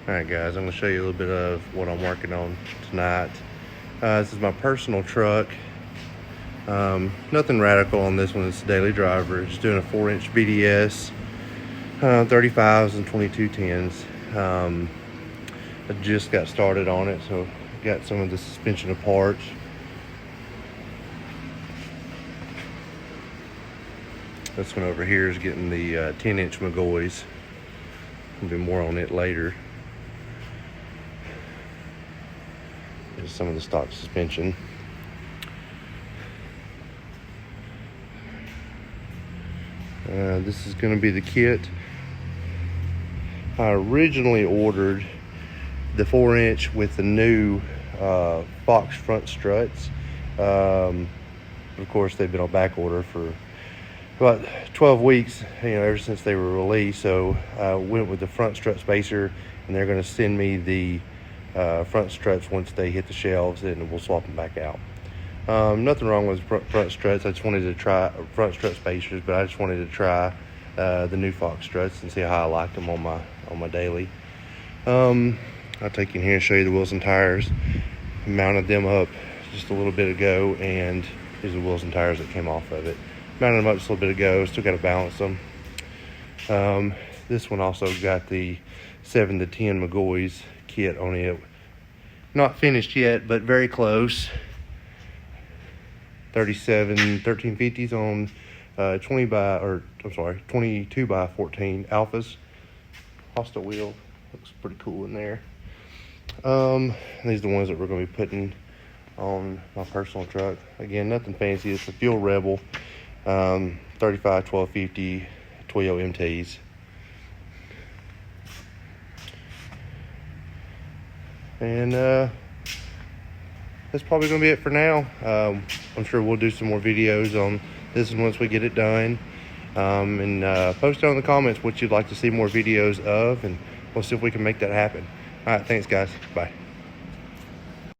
Alright guys, I'm going to show you a little bit of what I'm working on tonight. This is my personal truck. Nothing radical on this one, it's a daily driver. Just doing a 4-inch BDS, 35s and 2210s. I just got started on it, so got some of the suspension apart. This one over here is getting the 10-inch McGoys. There'll be more on it later. Here's some of the stock suspension. This is going to be the kit. I originally ordered the 4-inch with the new Fox front struts. Of course, they've been on back order for about 12 weeks, ever since they were released. So I went with the front strut spacer, and they're going to send me the front struts once they hit the shelves, and we'll swap them back out. Nothing wrong with front struts. I just wanted to try front strut spacers, but I just wanted to try the new Fox struts and see how I liked them on my daily. I'll take you in here and show you the wheels and tires. Mounted them up just a little bit ago, and these are the wheels and tires that came off of it. Mounted them up just a little bit ago. Still got to balance them. This one also got the 7 to 10 McGoys kit on it. Not finished yet, but very close. 37 1350s on 22 by 14 alphas. Hostile wheel, looks pretty cool in there. These are the ones that we're going to be putting on my personal truck. Again, nothing fancy. It's a Fuel Rebel 35 1250 Toyo MTs. And that's probably going to be it for now. I'm sure we'll do some more videos on this one once we get it done. And post down in the comments what you'd like to see more videos of, and we'll see if we can make that happen. All right, thanks guys. Bye.